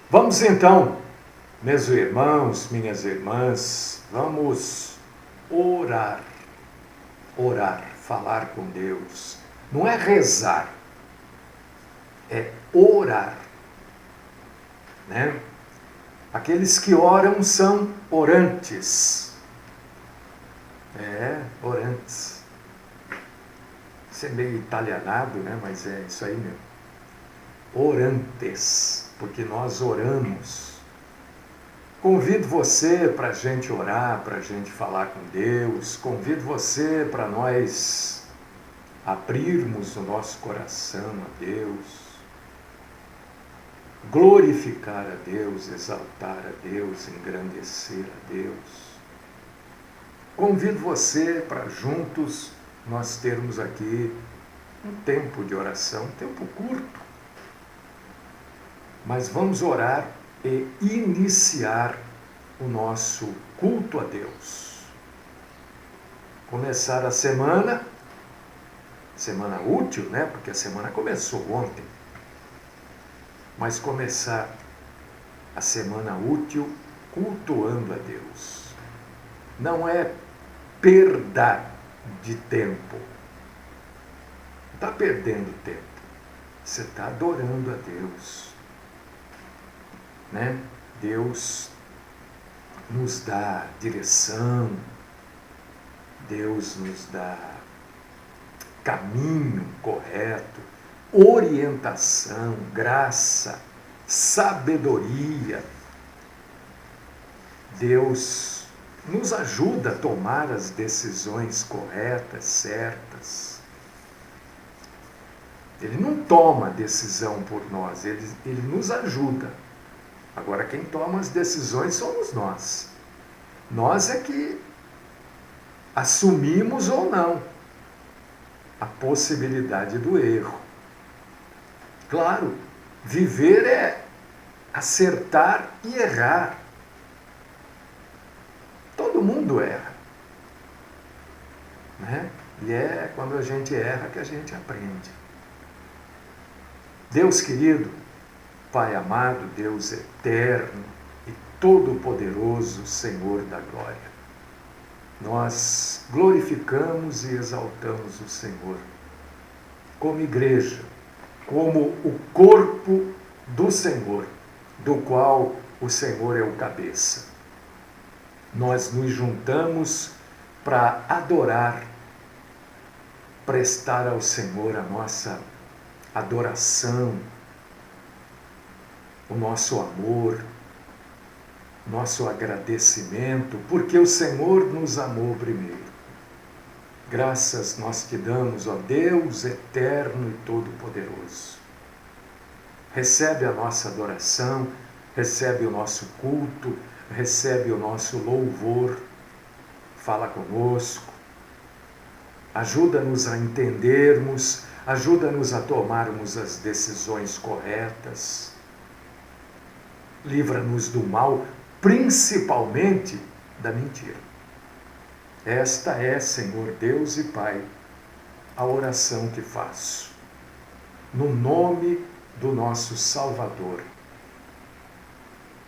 Vamos então, meus irmãos, minhas irmãs, vamos orar. Orar, falar com Deus. Não é rezar, é orar, né? Aqueles que oram são orantes. Orantes. Isso é meio italianado, né? Mas é isso aí mesmo. Orantes, porque nós oramos. Convido você para a gente orar, para a gente falar com Deus. Convido você para nós abrirmos o nosso coração a Deus. Glorificar a Deus, exaltar a Deus, engrandecer a Deus. Convido você para juntos nós termos aqui um tempo de oração, um tempo curto. Mas vamos orar e iniciar o nosso culto a Deus. Começar a semana útil, né? Porque a semana começou ontem. Mas começar a semana útil cultuando a Deus. Não é perda de tempo. Não está perdendo tempo. Você está adorando a Deus. Né? Deus nos dá direção. Deus nos dá caminho correto, orientação, graça, sabedoria. Deus nos ajuda a tomar as decisões corretas, certas. Ele não toma decisão por nós, ele nos ajuda. Agora, quem toma as decisões somos nós. Nós é que assumimos ou não a possibilidade do erro. Claro, viver é acertar e errar. Todo mundo erra. Né? E é quando a gente erra que a gente aprende. Deus querido, Pai amado, Deus eterno e todo-poderoso, Senhor da glória. Nós glorificamos e exaltamos o Senhor como igreja, como o corpo do Senhor, do qual o Senhor é o cabeça. Nós nos juntamos para adorar, prestar ao Senhor a nossa adoração, o nosso amor, nosso agradecimento, porque o Senhor nos amou primeiro. Graças nós te damos, ó Deus eterno e todo-poderoso. Recebe a nossa adoração, recebe o nosso culto, recebe o nosso louvor. Fala conosco, ajuda-nos a entendermos, ajuda-nos a tomarmos as decisões corretas. Livra-nos do mal, principalmente da mentira. Esta é, Senhor Deus e Pai, a oração que faço. No nome do nosso Salvador,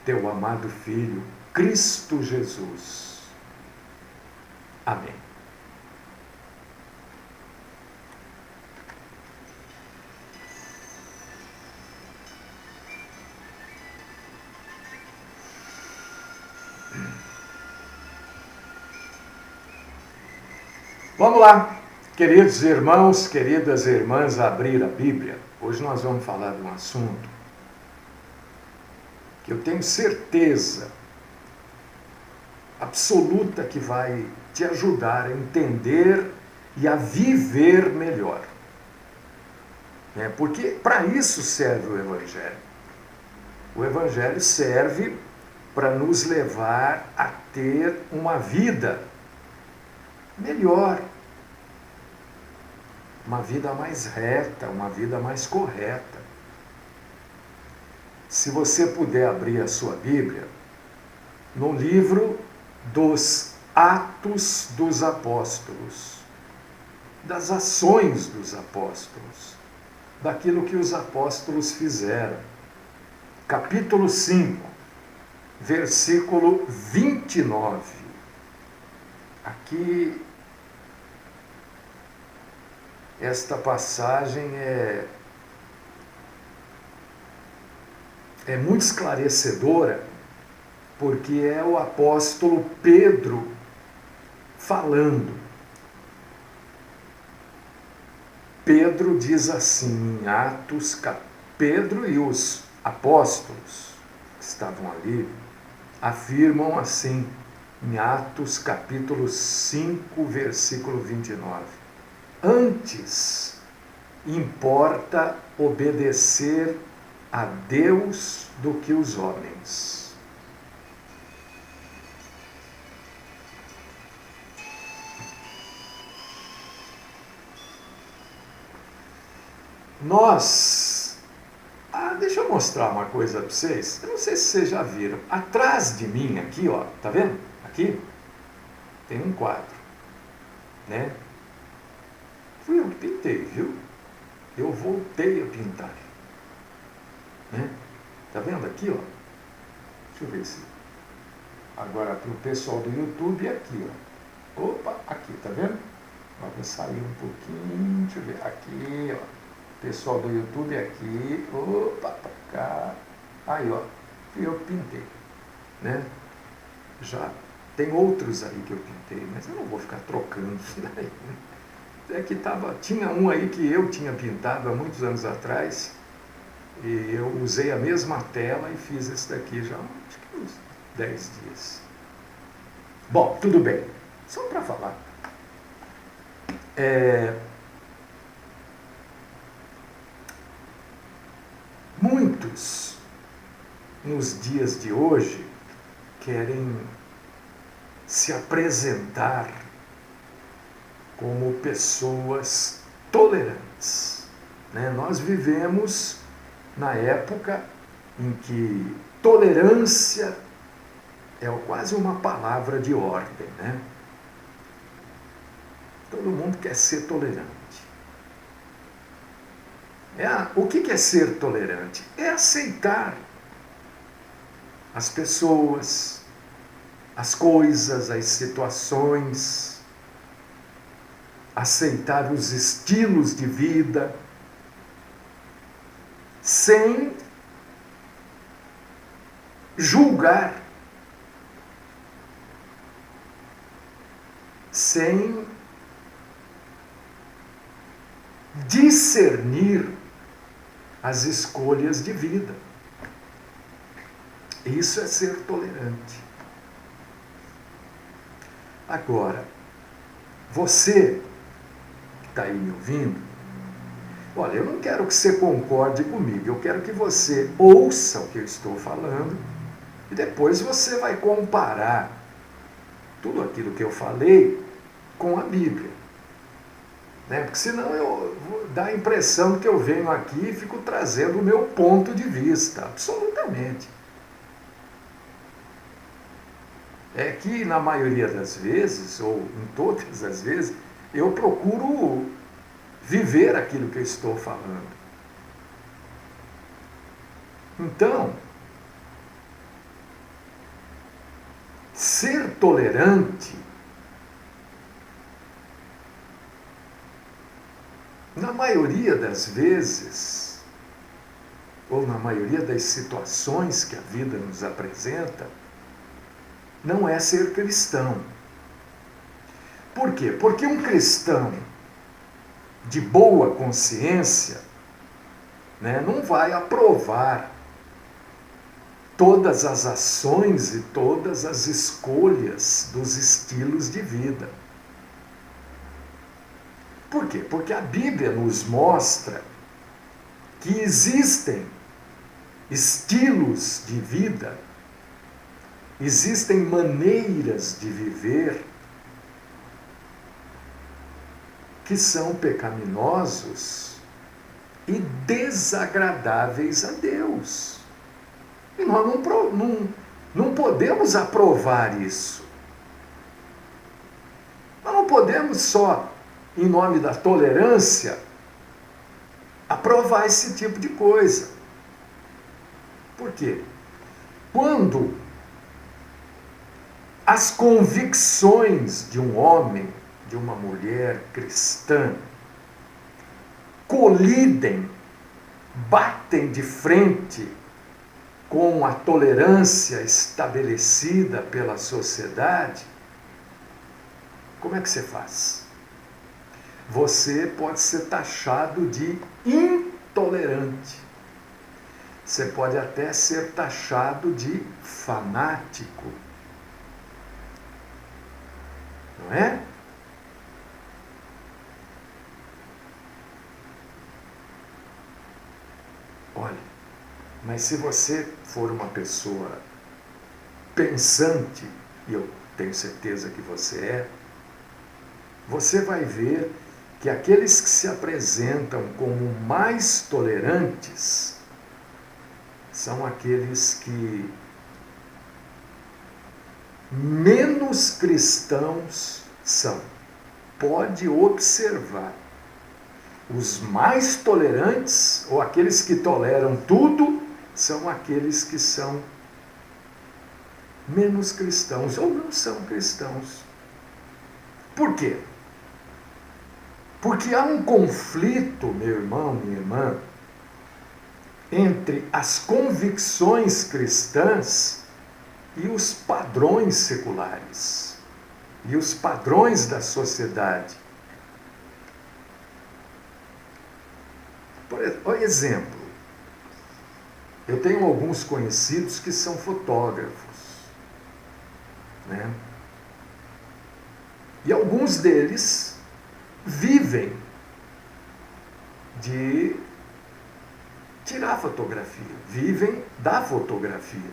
teu amado Filho, Cristo Jesus. Amém. Vamos lá, queridos irmãos, queridas irmãs, abrir a Bíblia. Hoje nós vamos falar de um assunto que eu tenho certeza absoluta que vai te ajudar a entender e a viver melhor. Porque para isso serve o Evangelho. O Evangelho serve para nos levar a ter uma vida melhor, uma vida mais reta, uma vida mais correta. Se você puder abrir a sua Bíblia, no livro dos Atos dos Apóstolos, das ações dos apóstolos, daquilo que os apóstolos fizeram. capítulo 5, versículo 29. Aqui, esta passagem é muito esclarecedora, porque é o apóstolo Pedro falando. Pedro diz assim em Atos, Pedro e os apóstolos que estavam ali afirmam assim em Atos capítulo 5, versículo 29. Antes importa obedecer a Deus do que os homens. Deixa eu mostrar uma coisa para vocês. Eu não sei se vocês já viram. Atrás de mim aqui, ó, tá vendo? Aqui tem um quadro, né? Fui eu que pintei, viu? Eu voltei a pintar. Né? Tá vendo aqui, ó? Deixa eu ver se... Agora para o pessoal do YouTube aqui, ó. Opa, aqui, tá vendo? Ó, vou sair um pouquinho, deixa eu ver. Aqui, ó. Pessoal do YouTube aqui. Opa, pra cá. Aí, ó. Fui eu que pintei. Né? Já tem outros aí que eu pintei, mas eu não vou ficar trocando isso daí. É que tinha um aí que eu tinha pintado há muitos anos atrás. E eu usei a mesma tela e fiz esse daqui já, acho que uns 10 dias. Bom, tudo bem. Só para falar. Muitos, nos dias de hoje, querem se apresentar como pessoas tolerantes. Né? Nós vivemos na época em que tolerância é quase uma palavra de ordem, né? Todo mundo quer ser tolerante. O que é ser tolerante? É aceitar as pessoas, as coisas, as situações, aceitar os estilos de vida, sem julgar, sem discernir as escolhas de vida. Isso é ser tolerante. Agora, você que está aí me ouvindo, olha, eu não quero que você concorde comigo, eu quero que você ouça o que eu estou falando e depois você vai comparar tudo aquilo que eu falei com a Bíblia. Né? Porque senão eu vou dar a impressão de que eu venho aqui e fico trazendo o meu ponto de vista, absolutamente. É que na maioria das vezes, ou em todas as vezes, eu procuro viver aquilo que eu estou falando. Então, ser tolerante, na maioria das vezes, ou na maioria das situações que a vida nos apresenta, não é ser cristão. Por quê? Porque um cristão de boa consciência, né, não vai aprovar todas as ações e todas as escolhas dos estilos de vida. Por quê? Porque a Bíblia nos mostra que existem estilos de vida, existem maneiras de viver que são pecaminosos e desagradáveis a Deus. E nós não podemos aprovar isso. Nós não podemos só, em nome da tolerância, aprovar esse tipo de coisa. Por quê? Quando as convicções de um homem, de uma mulher cristã, colidem, batem de frente com a tolerância estabelecida pela sociedade, como é que você faz? Você pode ser taxado de intolerante. Você pode até ser taxado de fanático. Não é? Olha, mas se você for uma pessoa pensante, e eu tenho certeza que você vai ver que aqueles que se apresentam como mais tolerantes são aqueles que menos cristãos são. Pode observar. Os mais tolerantes, ou aqueles que toleram tudo, são aqueles que são menos cristãos, ou não são cristãos. Por quê? Porque há um conflito, meu irmão, minha irmã, entre as convicções cristãs e os padrões seculares, e os padrões da sociedade. Por exemplo, eu tenho alguns conhecidos que são fotógrafos, né? E alguns deles vivem de tirar fotografia, vivem da fotografia.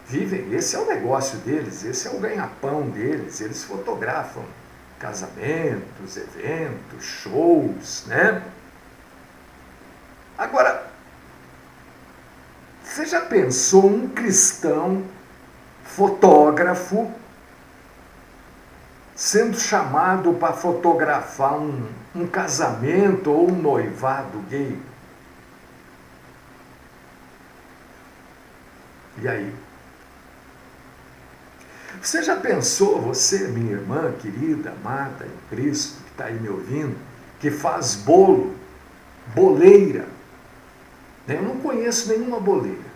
Vivem, esse é o negócio deles, esse é o ganha-pão deles, eles fotografam casamentos, eventos, shows, né? Agora, você já pensou um cristão fotógrafo sendo chamado para fotografar um casamento ou um noivado gay? E aí? Você já pensou, você, minha irmã querida, amada em Cristo, que está aí me ouvindo, que faz bolo, boleira? Eu não conheço nenhuma boleira.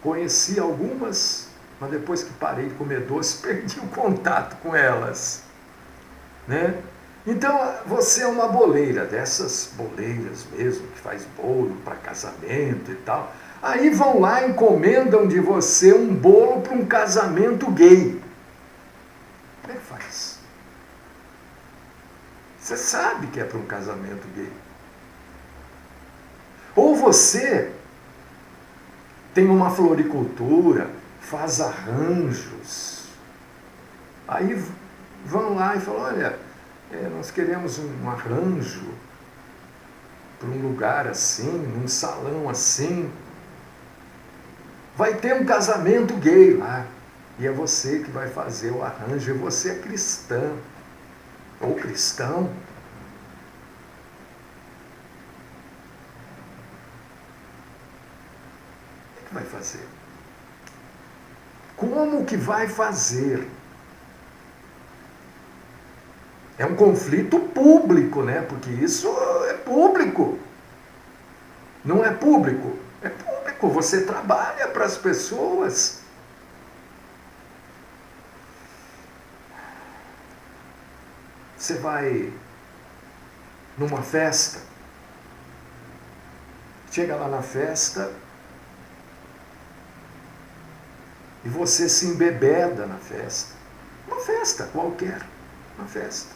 Conheci algumas, mas depois que parei de comer doce, perdi o contato com elas, né? Então, você é uma boleira, dessas boleiras mesmo, que faz bolo para casamento e tal. Aí vão lá e encomendam de você um bolo para um casamento gay. Como é que faz? Você sabe que é para um casamento gay. Ou você tem uma floricultura, faz arranjos. Aí vão lá e falam, olha, nós queremos um arranjo para um lugar assim, num salão assim. Vai ter um casamento gay lá. E é você que vai fazer o arranjo. E você é cristã. Ou cristão. O que vai fazer? Como que vai fazer? É um conflito público, né? Porque isso é público. Não é público? É público. Você trabalha para as pessoas. Você vai numa festa, chega lá na festa e você se embebeda na festa. Uma festa qualquer, uma festa.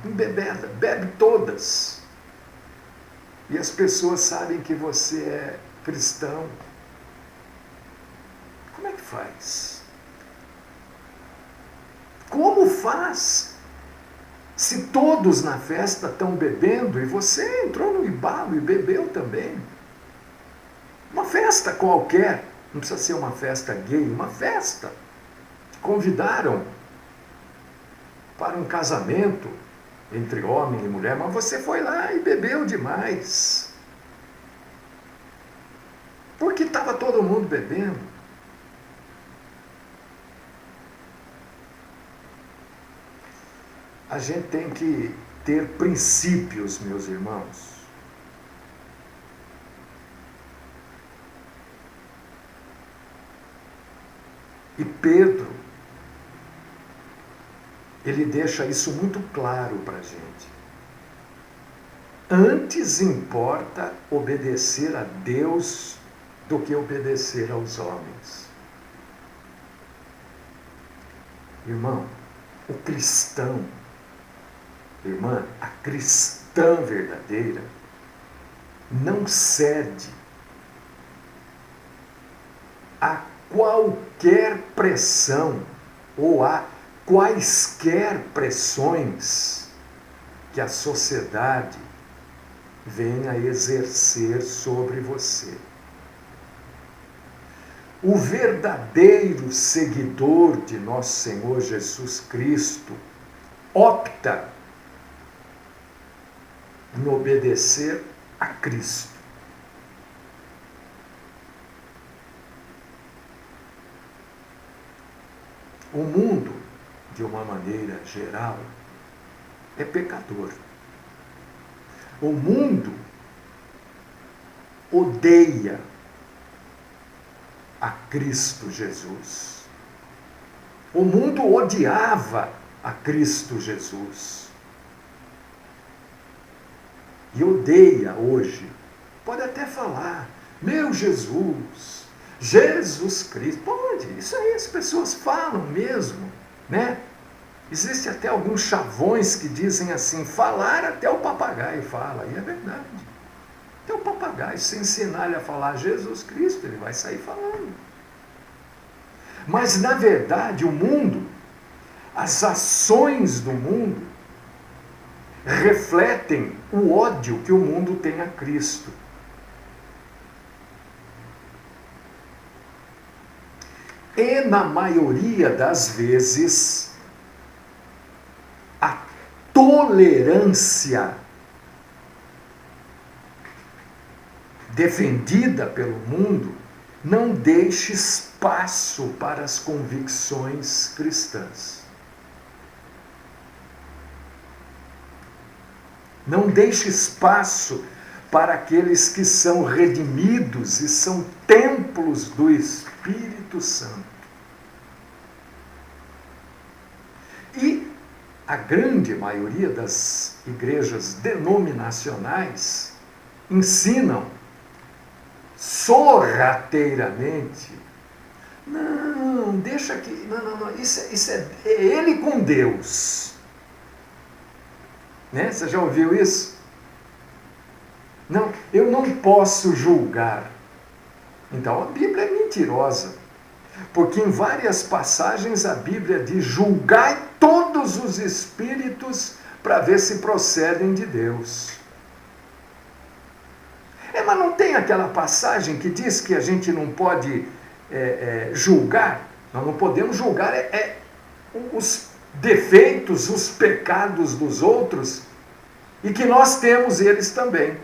Embebeda, bebe todas. E as pessoas sabem que você é cristão. Como é que faz? Como faz? Se todos na festa estão bebendo e você entrou no embalo e bebeu também. Uma festa qualquer, não precisa ser uma festa gay, uma festa. Convidaram para um casamento entre homem e mulher, mas você foi lá e bebeu demais. Porque estava todo mundo bebendo. A gente tem que ter princípios, meus irmãos. E Pedro, ele deixa isso muito claro para a gente. Antes importa obedecer a Deus do que obedecer aos homens. Irmão, o cristão, irmã, a cristã verdadeira não cede a qualquer pressão ou a quaisquer pressões que a sociedade venha exercer sobre você. O verdadeiro seguidor de nosso Senhor Jesus Cristo opta em obedecer a Cristo. O mundo, de uma maneira geral, é pecador. O mundo odeia a Cristo Jesus. O mundo odiava a Cristo Jesus. E odeia hoje. Pode até falar, meu Jesus, Jesus Cristo. Pode, isso aí as pessoas falam mesmo, né? Existe até alguns chavões que dizem assim, falar até o papagaio fala, e é verdade. Até o papagaio, se ensinar ele a falar Jesus Cristo, ele vai sair falando. Mas, na verdade, o mundo, as ações do mundo, refletem o ódio que o mundo tem a Cristo. E, na maioria das vezes, a tolerância defendida pelo mundo não deixa espaço para as convicções cristãs. Não deixa espaço para aqueles que são redimidos e são templos do Espírito Santo. E a grande maioria das igrejas denominacionais ensinam sorrateiramente, não, deixa que, não, isso é ele com Deus. Né? Você já ouviu isso? Não, eu não posso julgar. Então a Bíblia é mentirosa. Porque em várias passagens a Bíblia diz, julgai todos os espíritos para ver se procedem de Deus. Mas não tem aquela passagem que diz que a gente não pode julgar? Nós não podemos julgar os defeitos, os pecados dos outros, e que nós temos eles também.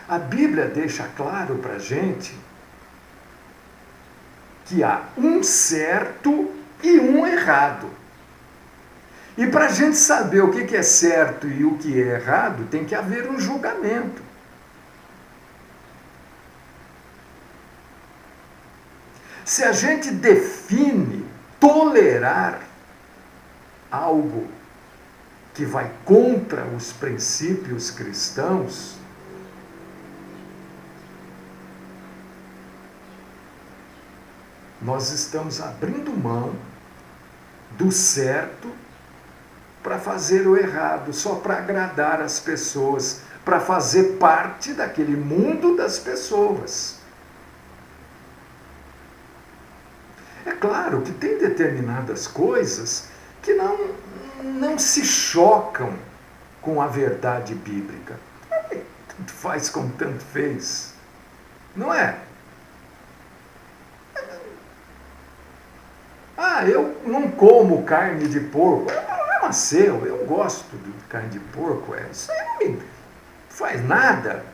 A Bíblia deixa claro para a gente que há um certo e um errado. E para a gente saber o que é certo e o que é errado, tem que haver um julgamento. Se a gente define tolerar algo que vai contra os princípios cristãos, nós estamos abrindo mão do certo para fazer o errado, só para agradar as pessoas, para fazer parte daquele mundo das pessoas. É claro que tem determinadas coisas que não se chocam com a verdade bíblica. Tanto faz como tanto fez. Não é? Eu não como carne de porco. É um problema seu, eu gosto de carne de porco. Isso aí não me faz nada.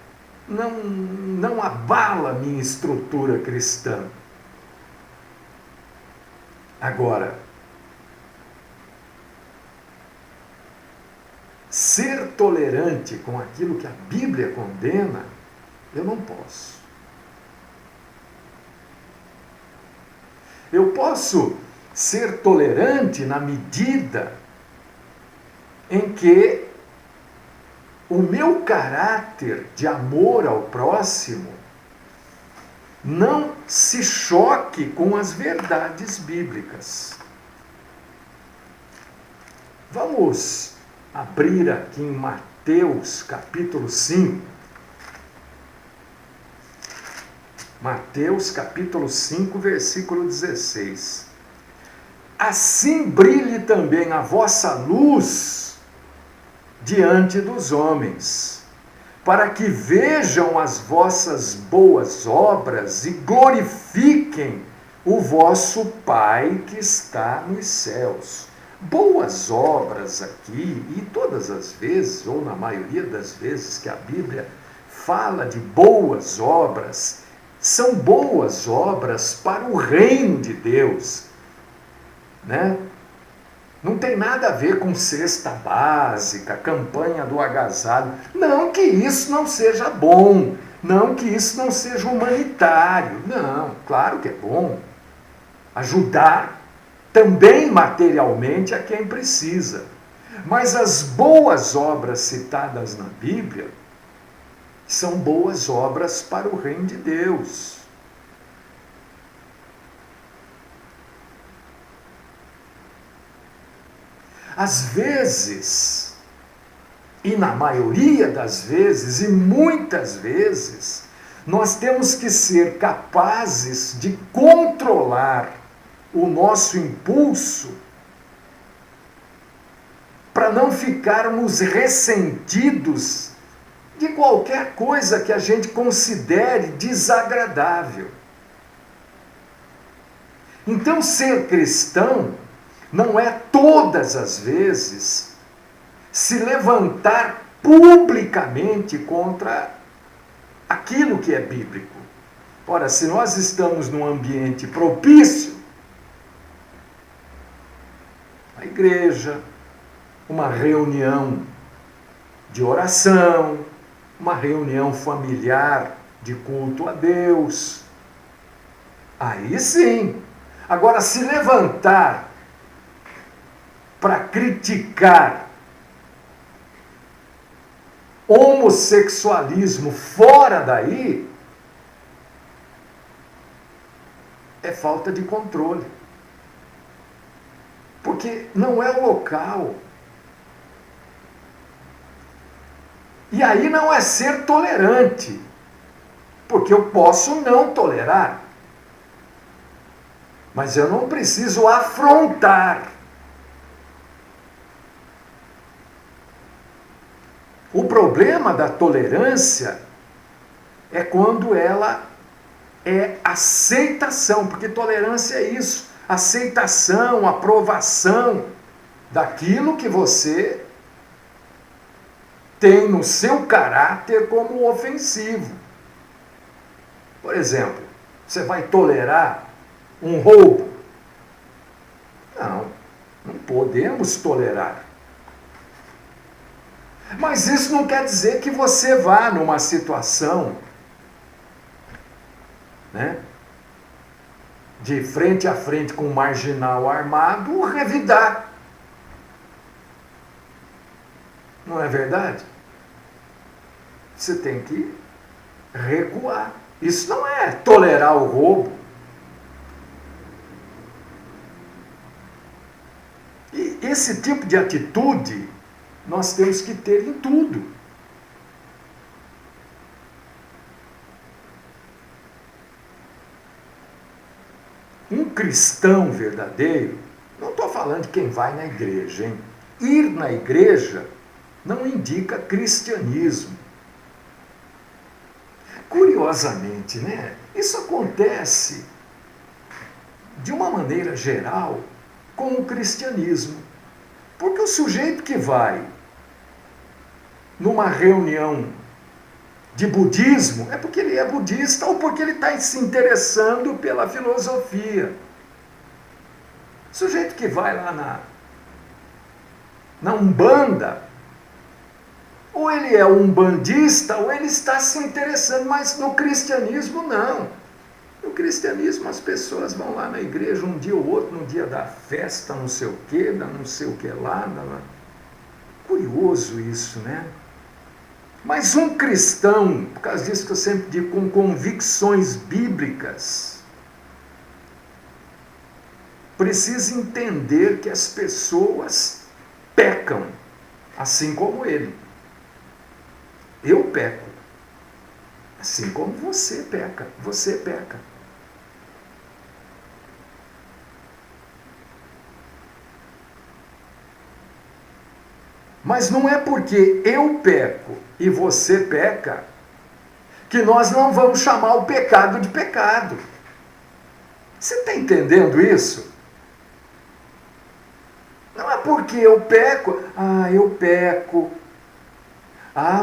Não abala a minha estrutura cristã. Agora, ser tolerante com aquilo que a Bíblia condena, eu não posso. Eu posso ser tolerante na medida em que o meu caráter de amor ao próximo não se choque com as verdades bíblicas. Vamos abrir aqui em Mateus capítulo 5. Mateus capítulo 5, versículo 16. Assim brilhe também a vossa luz diante dos homens, para que vejam as vossas boas obras e glorifiquem o vosso Pai que está nos céus. Boas obras aqui, e todas as vezes, ou na maioria das vezes que a Bíblia fala de boas obras, são boas obras para o reino de Deus, né? Não tem nada a ver com cesta básica, campanha do agasalho. Não que isso não seja bom, não que isso não seja humanitário. Não, claro que é bom. Ajudar também materialmente a quem precisa. Mas as boas obras citadas na Bíblia são boas obras para o reino de Deus. Às vezes, e na maioria das vezes, e muitas vezes, nós temos que ser capazes de controlar o nosso impulso para não ficarmos ressentidos de qualquer coisa que a gente considere desagradável. Então, ser cristão não é todas as vezes se levantar publicamente contra aquilo que é bíblico. Ora, se nós estamos num ambiente propício, a igreja, uma reunião de oração, uma reunião familiar de culto a Deus, aí sim. Agora, se levantar para criticar homossexualismo fora daí, é falta de controle. Porque não é o local. E aí não é ser tolerante, porque eu posso não tolerar, mas eu não preciso afrontar. O problema da tolerância é quando ela é aceitação, porque tolerância é isso, aceitação, aprovação daquilo que você tem no seu caráter como ofensivo. Por exemplo, você vai tolerar um roubo? Não podemos tolerar. Mas isso não quer dizer que você vá numa situação, né, de frente a frente com um marginal armado, revidar. Não é verdade? Você tem que recuar. Isso não é tolerar o roubo. E esse tipo de atitude nós temos que ter em tudo. Um cristão verdadeiro, não estou falando de quem vai na igreja, hein? Ir na igreja não indica cristianismo. Curiosamente, né? Isso acontece de uma maneira geral com o cristianismo. Porque o sujeito que vai numa reunião de budismo é porque ele é budista ou porque ele está se interessando pela filosofia. O sujeito que vai lá na Umbanda, ou ele é umbandista ou ele está se interessando, mas no cristianismo não. No cristianismo as pessoas vão lá na igreja um dia ou outro, no dia da festa, não sei o que, não sei o que lá. Curioso isso, né? Mas um cristão, por causa disso que eu sempre digo, com convicções bíblicas, precisa entender que as pessoas pecam, assim como ele. Eu peco, assim como você peca. Você peca. Mas não é porque eu peco e você peca que nós não vamos chamar o pecado de pecado. Você está entendendo isso? Não é porque eu peco, eu peco.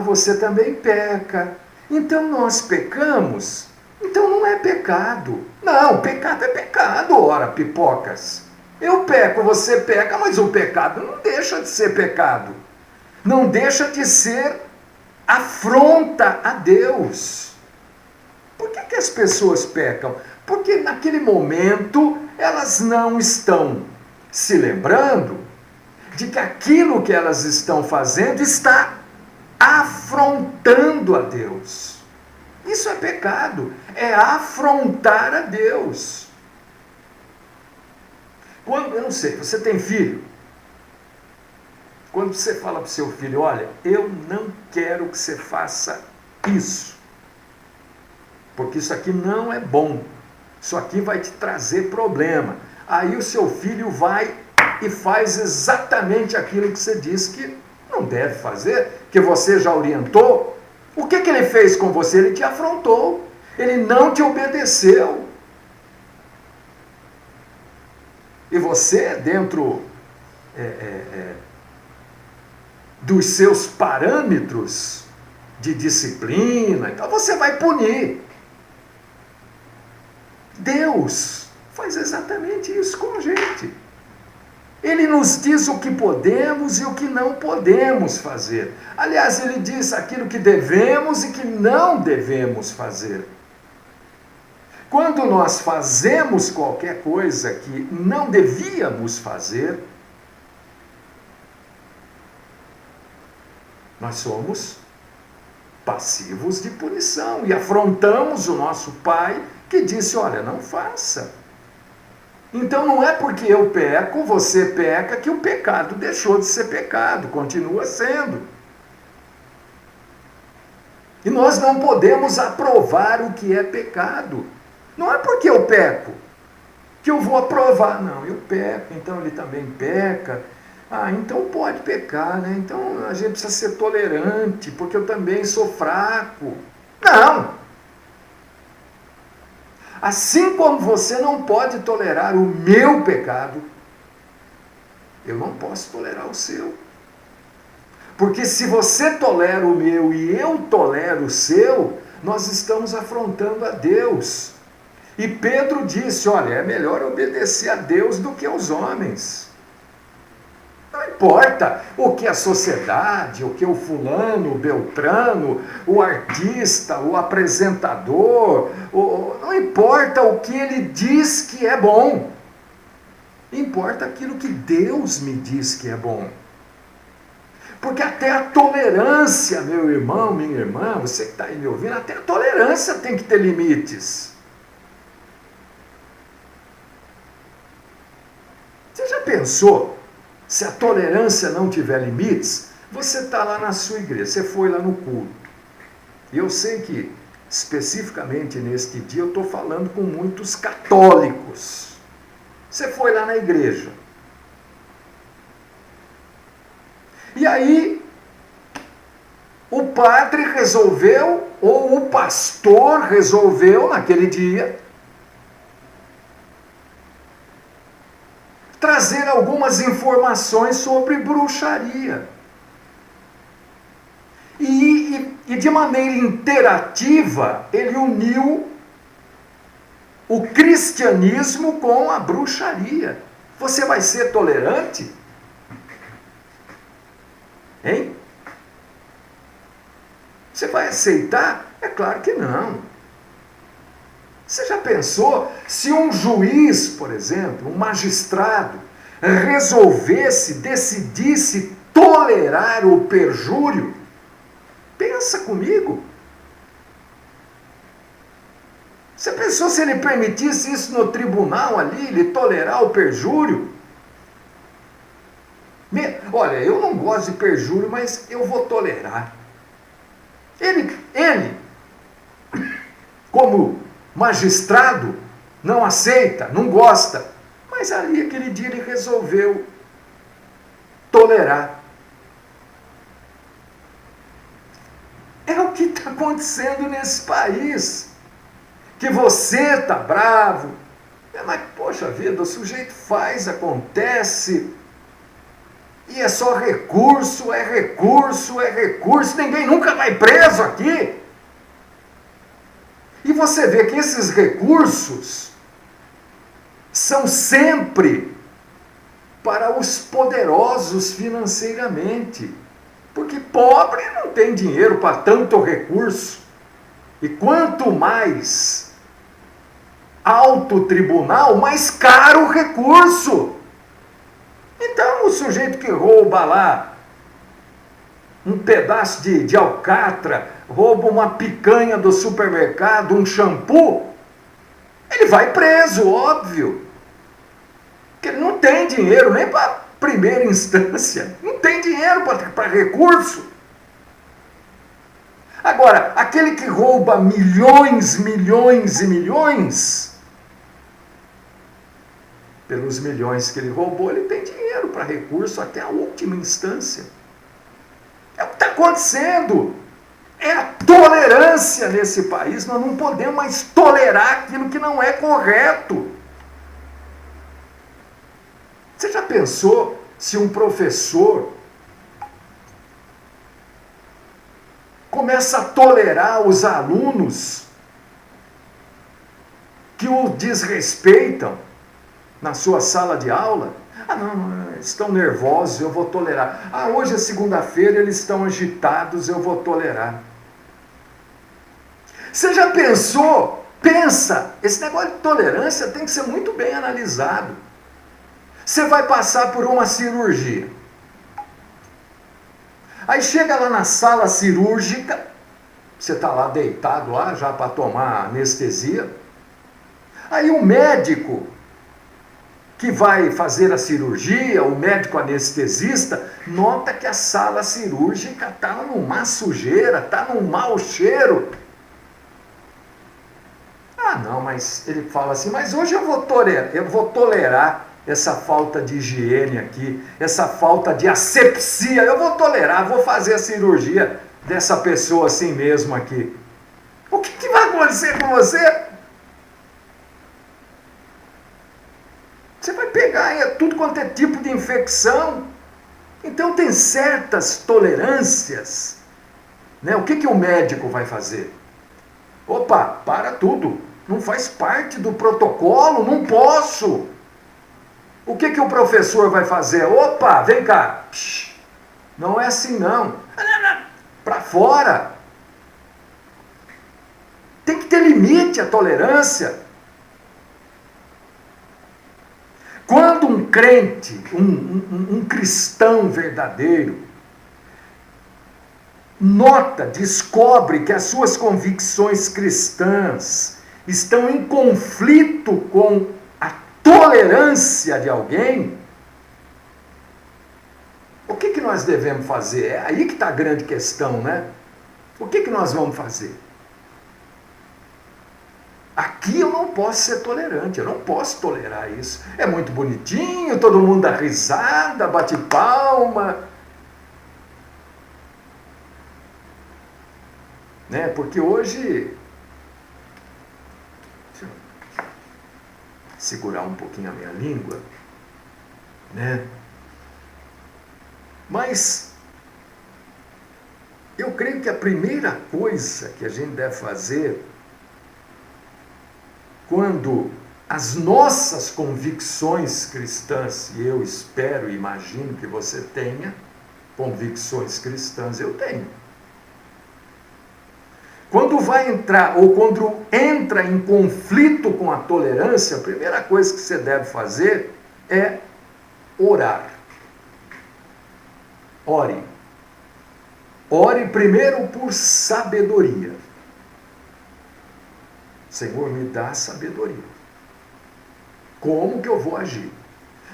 Você também peca. Então nós pecamos. Então não é pecado. Não, pecado é pecado, ora, pipocas. Eu peco, você peca, mas o pecado não deixa de ser pecado. Não deixa de ser afronta a Deus. Por que as pessoas pecam? Porque naquele momento elas não estão se lembrando de que aquilo que elas estão fazendo está afrontando a Deus. Isso é pecado, é afrontar a Deus. Eu não sei, você tem filho? Quando você fala para o seu filho, olha, eu não quero que você faça isso, porque isso aqui não é bom, isso aqui vai te trazer problema. Aí o seu filho vai e faz exatamente aquilo que você disse que não deve fazer, que você já orientou. O que ele fez com você? Ele te afrontou, ele não te obedeceu. E você, dentro dos seus parâmetros de disciplina, então você vai punir. Deus faz exatamente isso com a gente. Ele nos diz o que podemos e o que não podemos fazer. Aliás, ele diz aquilo que devemos e que não devemos fazer. Quando nós fazemos qualquer coisa que não devíamos fazer, nós somos passivos de punição e afrontamos o nosso Pai que disse, olha, não faça. Então não é porque eu peco, você peca, que o pecado deixou de ser pecado, continua sendo. E nós não podemos aprovar o que é pecado. Não é porque eu peco que eu vou aprovar, não, eu peco, então ele também peca. Então pode pecar, né? Então a gente precisa ser tolerante, porque eu também sou fraco. Não! Assim como você não pode tolerar o meu pecado, eu não posso tolerar o seu. Porque se você tolera o meu e eu tolero o seu, nós estamos afrontando a Deus. E Pedro disse, olha, é melhor obedecer a Deus do que aos homens. Não importa o que a sociedade, o que o fulano, o beltrano, o artista, o apresentador, não importa o que ele diz que é bom. Importa aquilo que Deus me diz que é bom. Porque até a tolerância, meu irmão, minha irmã, você que está aí me ouvindo, até a tolerância tem que ter limites. Você já pensou? Se a tolerância não tiver limites, você está lá na sua igreja, você foi lá no culto. E eu sei que, especificamente neste dia, eu estou falando com muitos católicos. Você foi lá na igreja. E aí, o padre resolveu, ou o pastor resolveu, naquele dia, trazer algumas informações sobre bruxaria. E de maneira interativa, ele uniu o cristianismo com a bruxaria. Você vai ser tolerante? Hein? Você vai aceitar? É claro que não. Você já pensou se um juiz, por exemplo, um magistrado, decidisse tolerar o perjúrio? Pensa comigo. Você pensou se ele permitisse isso no tribunal ali, ele tolerar o perjúrio? Olha, eu não gosto de perjúrio, mas eu vou tolerar. Ele como magistrado, não aceita, não gosta, mas ali aquele dia ele resolveu tolerar. É o que está acontecendo nesse país. Que você está bravo, mas poxa vida, o sujeito faz, acontece, e é só recurso, ninguém nunca vai preso aqui. E você vê que esses recursos são sempre para os poderosos financeiramente, porque pobre não tem dinheiro para tanto recurso. E quanto mais alto o tribunal, mais caro o recurso. Então o sujeito que rouba lá um pedaço de alcatra, rouba uma picanha do supermercado, um shampoo, ele vai preso, óbvio. Porque ele não tem dinheiro nem para primeira instância, não tem dinheiro para recurso. Agora, aquele que rouba milhões, pelos milhões que ele roubou, ele tem dinheiro para recurso até a última instância. É o que está acontecendo. É a tolerância nesse país. Nós não podemos mais tolerar aquilo que não é correto. Você já pensou se um professor começa a tolerar os alunos que o desrespeitam na sua sala de aula? Ah, não, estão nervosos, eu vou tolerar. Ah, hoje é segunda-feira, eles estão agitados, eu vou tolerar. Você já pensou? Pensa, esse negócio de tolerância tem que ser muito bem analisado. Você vai passar por uma cirurgia. Aí chega lá na sala cirúrgica, você está lá deitado lá, já para tomar anestesia. Aí o médico que vai fazer a cirurgia, o médico anestesista, nota que a sala cirúrgica está numa sujeira, está num mau cheiro. Ah não, mas ele fala assim, mas hoje eu vou tolerar essa falta de higiene aqui, essa falta de asepsia, eu vou tolerar, vou fazer a cirurgia dessa pessoa assim mesmo aqui. O que vai acontecer com você? Você vai pegar tudo quanto é tipo de infecção. Então tem certas tolerâncias, né? O que o médico vai fazer? Opa, para tudo, não faz parte do protocolo, não posso. O que o professor vai fazer? Opa, vem cá. Psh, não é assim não. Para fora. Tem que ter limite a tolerância. Quando um crente, um cristão verdadeiro, descobre que as suas convicções cristãs estão em conflito com a tolerância de alguém, o que nós devemos fazer? É aí que está a grande questão, né? O que nós vamos fazer? Aqui eu não posso ser tolerante, eu não posso tolerar isso. É muito bonitinho, todo mundo dá risada, bate palma. Né? Porque hoje... Deixa eu segurar um pouquinho a minha língua. né? Mas eu creio que a primeira coisa que a gente deve fazer quando as nossas convicções cristãs, e eu espero e imagino que você tenha convicções cristãs, eu tenho. Quando vai entrar, ou quando entra em conflito com a tolerância, a primeira coisa que você deve fazer é orar. Ore. Ore primeiro por sabedoria. Senhor, me dá sabedoria. Como que eu vou agir?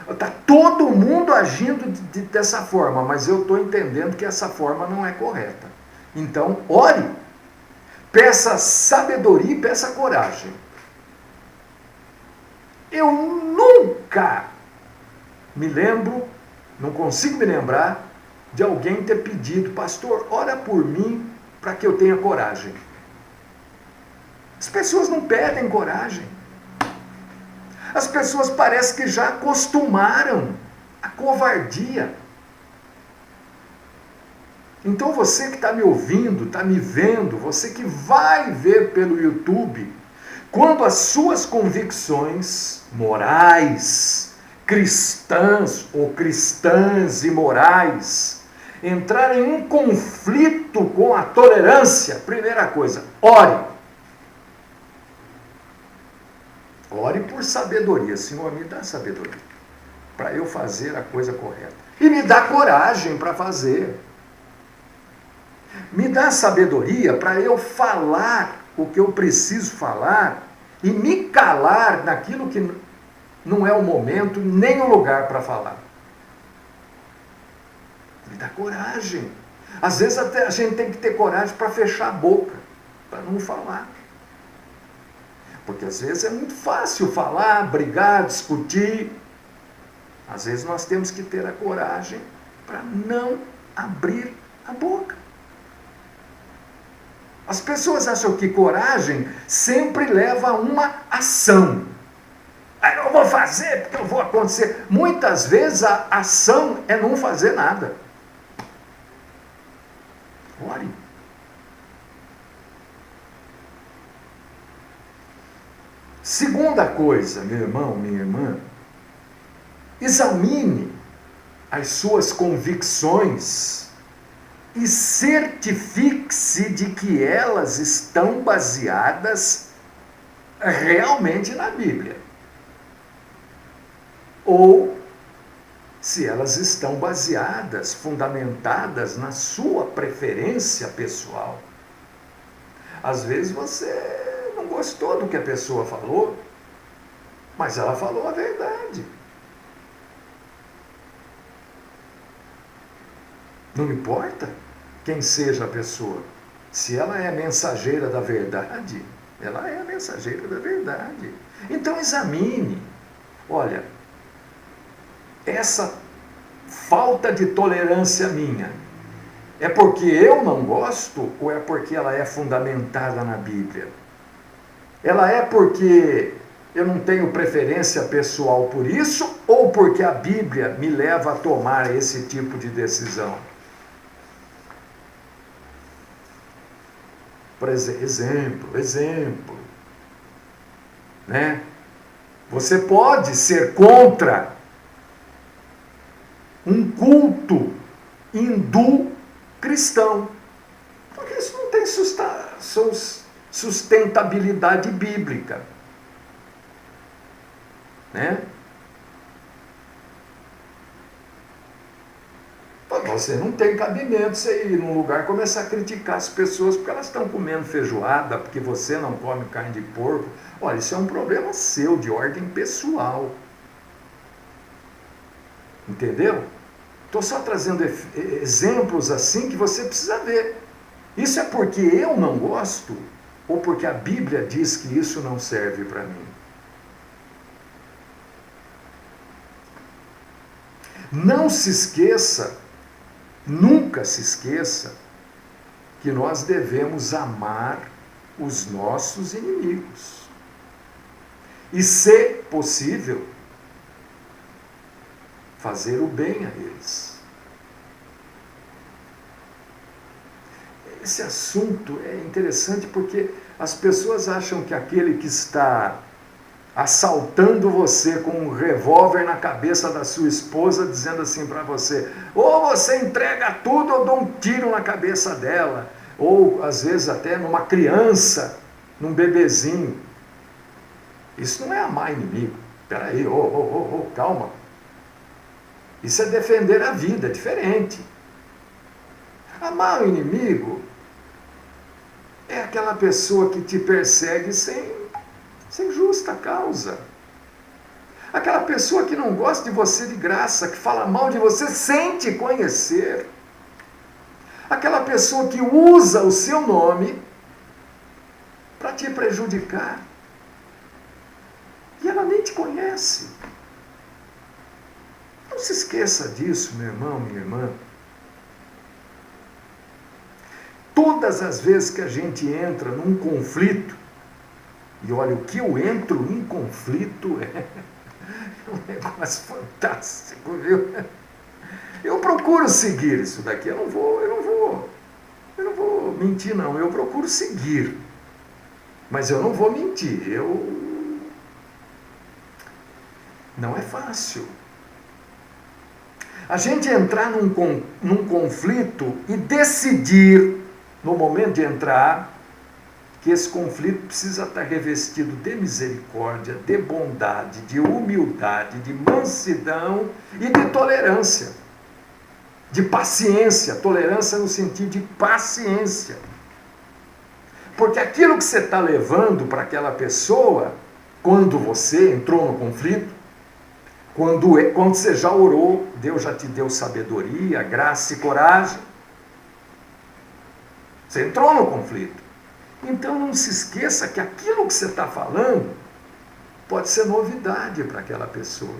Está todo mundo agindo dessa forma, mas eu estou entendendo que essa forma não é correta. Então, ore. Peça sabedoria e peça coragem. Eu nunca me lembro, não consigo me lembrar, de alguém ter pedido, pastor, ora por mim para que eu tenha coragem. As pessoas não pedem coragem. As pessoas parecem que já acostumaram a covardia. Então você que está me ouvindo, está me vendo, você que vai ver pelo YouTube, quando as suas convicções morais, cristãs ou cristãs e morais, entrarem em conflito com a tolerância, primeira coisa, ore. Ore por sabedoria. Senhor, me dá sabedoria para eu fazer a coisa correta. E me dá coragem para fazer. Me dá sabedoria para eu falar o que eu preciso falar e me calar naquilo que não é o momento nem o lugar para falar. Me dá coragem. Às vezes até a gente tem que ter coragem para fechar a boca, para não falar. Porque às vezes é muito fácil falar, brigar, discutir. Às vezes nós temos que ter a coragem para não abrir a boca. As pessoas acham que coragem sempre leva a uma ação. Eu vou fazer porque eu vou acontecer. Muitas vezes a ação é não fazer nada. Ore. Segunda coisa, meu irmão, minha irmã, examine as suas convicções e certifique-se de que elas estão baseadas realmente na Bíblia. Ou se elas estão baseadas, fundamentadas na sua preferência pessoal. Às vezes você não gostou do que a pessoa falou, mas ela falou a verdade. Não importa quem seja a pessoa. Se ela é mensageira da verdade, ela é a mensageira da verdade. Então examine. Olha, essa falta de tolerância minha é porque eu não gosto ou é porque ela é fundamentada na Bíblia? Ela é porque eu não tenho preferência pessoal por isso ou porque a Bíblia me leva a tomar esse tipo de decisão? Por exemplo, né? Você pode ser contra um culto hindu cristão, porque isso não tem sustentabilidade bíblica, né? Você não tem cabimento você ir num lugar e começar a criticar as pessoas porque elas estão comendo feijoada, porque você não come carne de porco. Olha, isso é um problema seu, de ordem pessoal. Entendeu? Estou só trazendo exemplos assim que você precisa ver. Isso é porque eu não gosto ou porque a Bíblia diz que isso não serve para mim? Não se esqueça, nunca se esqueça, que nós devemos amar os nossos inimigos. E, se possível, fazer o bem a eles. Esse assunto é interessante porque as pessoas acham que aquele que está assaltando você com um revólver na cabeça da sua esposa, dizendo assim para você, ou você entrega tudo ou dou um tiro na cabeça dela, ou às vezes até numa criança, num bebezinho. Isso não é amar inimigo. Espera aí, calma. Isso é defender a vida, é diferente. Amar o inimigo é aquela pessoa que te persegue sem justa causa. Aquela pessoa que não gosta de você de graça, que fala mal de você sem te conhecer. Aquela pessoa que usa o seu nome para te prejudicar. E ela nem te conhece. Não se esqueça disso, meu irmão, minha irmã. Todas as vezes que a gente entra num conflito, e olha, o que eu entro em conflito é um negócio fantástico, viu? Eu procuro seguir isso daqui, eu não vou mentir não, eu procuro seguir. Mas eu não vou mentir, não é fácil. A gente entrar num conflito e decidir, no momento de entrar, que esse conflito precisa estar revestido de misericórdia, de bondade, de humildade, de mansidão e de tolerância. De paciência, tolerância no sentido de paciência. Porque aquilo que você está levando para aquela pessoa, quando você entrou no conflito, quando você já orou, Deus já te deu sabedoria, graça e coragem. Você entrou no conflito. Então não se esqueça que aquilo que você está falando pode ser novidade para aquela pessoa.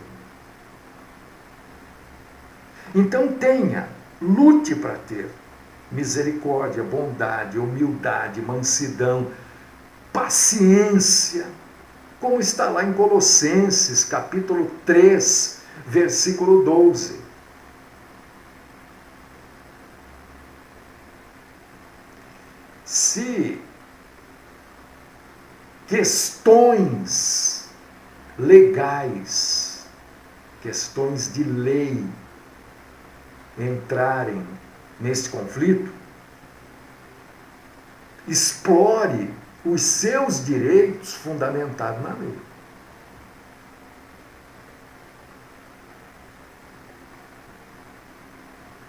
Então lute para ter misericórdia, bondade, humildade, mansidão, paciência, como está lá em Colossenses, capítulo 3, versículo 12. Se questões legais, questões de lei entrarem nesse conflito, explore os seus direitos fundamentados na lei.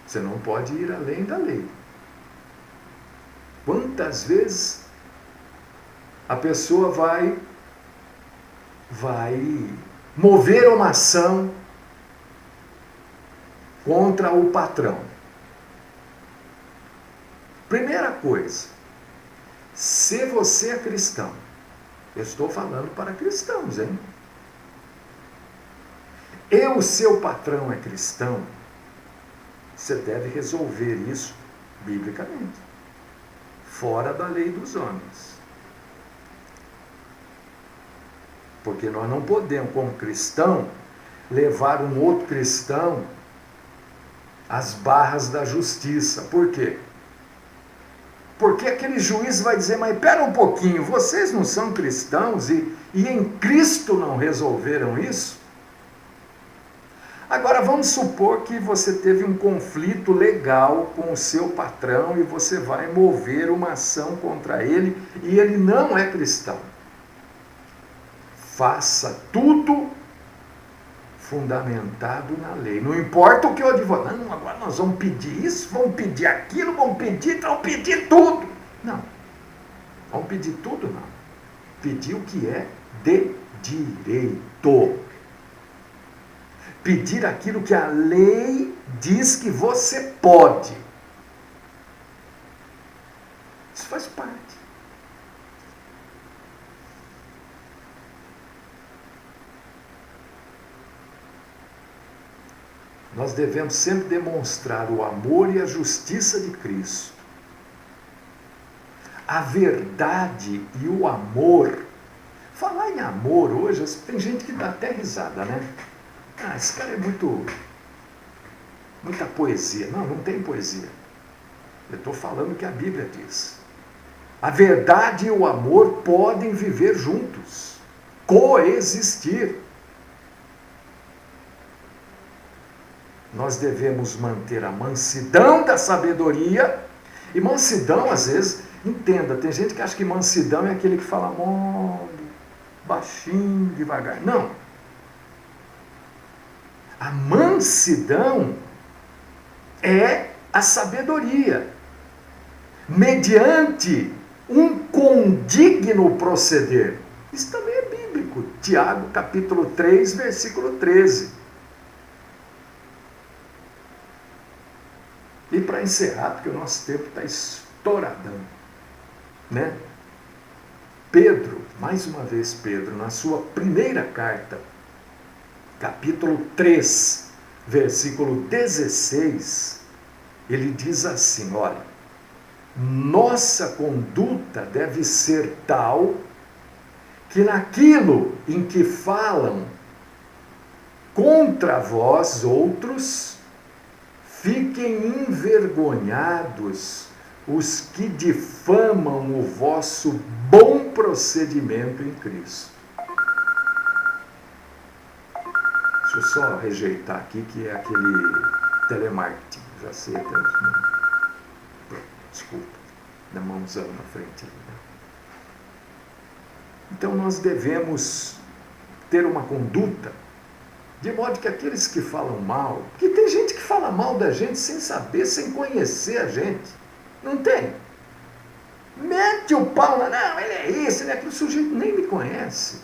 Você não pode ir além da lei. Quantas vezes a pessoa vai mover uma ação contra o patrão? Primeira coisa, se você é cristão, eu estou falando para cristãos, hein? E o seu patrão é cristão, você deve resolver isso biblicamente, fora da lei dos homens. Porque nós não podemos, como cristão, levar um outro cristão às barras da justiça. Por quê? Porque aquele juiz vai dizer, mas espera um pouquinho, vocês não são cristãos e em Cristo não resolveram isso? Agora vamos supor que você teve um conflito legal com o seu patrão e você vai mover uma ação contra ele e ele não é cristão. Faça tudo fundamentado na lei. Não importa o que o advogado... Não, agora nós vamos pedir isso, vamos pedir aquilo, vamos pedir tudo. Não. Vamos pedir tudo, não. Pedir o que é de direito. Pedir aquilo que a lei diz que você pode. Isso faz parte. Nós devemos sempre demonstrar o amor e a justiça de Cristo. A verdade e o amor. Falar em amor hoje, tem gente que dá até risada, né? Ah, esse cara é muito muita poesia. Não, não tem poesia. Eu estou falando o que a Bíblia diz. A verdade e o amor podem viver juntos, coexistir. Nós devemos manter a mansidão da sabedoria. E mansidão, às vezes, entenda, tem gente que acha que mansidão é aquele que fala mole, baixinho, devagar. Não. A mansidão é a sabedoria, mediante um condigno proceder. Isso também é bíblico. Tiago, capítulo 3, versículo 13. E para encerrar, porque o nosso tempo está estouradão, né? Pedro, mais uma vez Pedro, na sua primeira carta, capítulo 3, versículo 16, ele diz assim, olha, nossa conduta deve ser tal que naquilo em que falam contra vós outros, fiquem envergonhados os que difamam o vosso bom procedimento em Cristo. Deixa eu só rejeitar aqui, que é aquele telemarketing. Já sei até os nomes. Desculpa, dá mãozão na frente. Então nós devemos ter uma conduta de modo que aqueles que falam mal, porque tem gente que fala mal da gente sem saber, sem conhecer a gente. Não tem? Mete o pau lá, não, ele é isso, ele é aquilo, o sujeito nem me conhece.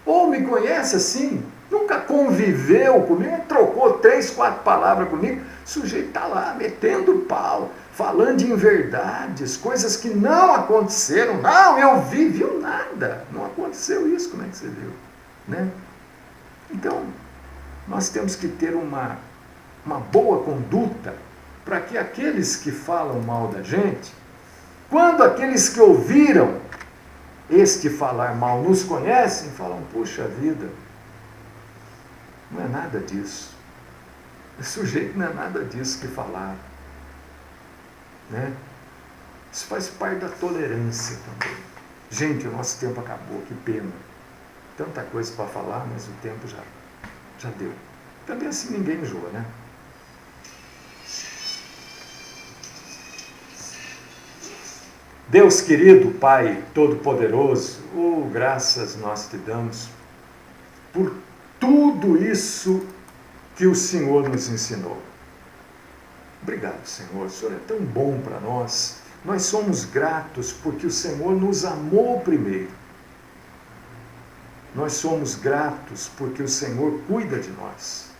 Ou me conhece assim, nunca conviveu comigo, trocou 3, 4 palavras comigo, o sujeito está lá metendo o pau, falando de inverdades, coisas que não aconteceram. Não, eu viu nada. Não aconteceu isso, como é que você viu? Né? Então, nós temos que ter uma boa conduta para que aqueles que falam mal da gente, quando aqueles que ouviram este falar mal nos conhecem, falam, puxa vida, não é nada disso. O sujeito não é nada disso que falaram. Né? Isso faz parte da tolerância também. Gente, o nosso tempo acabou, que pena. Tanta coisa para falar, mas o tempo já deu. Também assim ninguém enjoa, né? Deus querido, Pai Todo-Poderoso, graças nós te damos por tudo isso que o Senhor nos ensinou. Obrigado, Senhor. O Senhor é tão bom para nós. Nós somos gratos porque o Senhor nos amou primeiro. Nós somos gratos porque o Senhor cuida de nós.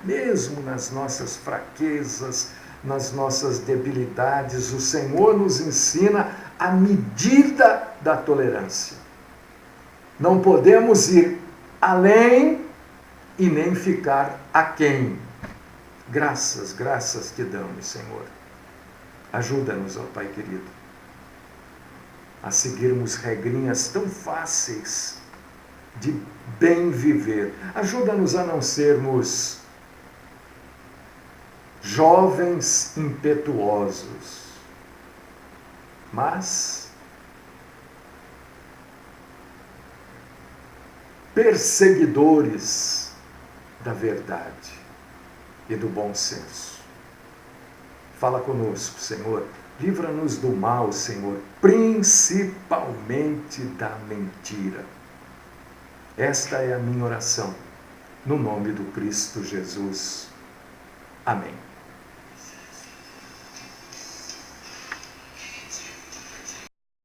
Mesmo nas nossas fraquezas, nas nossas debilidades, o Senhor nos ensina a medida da tolerância. Não podemos ir além e nem ficar aquém. Graças te damos, Senhor. Ajuda-nos, ó Pai querido, a seguirmos regrinhas tão fáceis de bem viver. Ajuda-nos a não sermos jovens impetuosos, mas perseguidores da verdade e do bom senso. Fala conosco, Senhor. Livra-nos do mal, Senhor, principalmente da mentira. Esta é a minha oração, no nome do Cristo Jesus. Amém.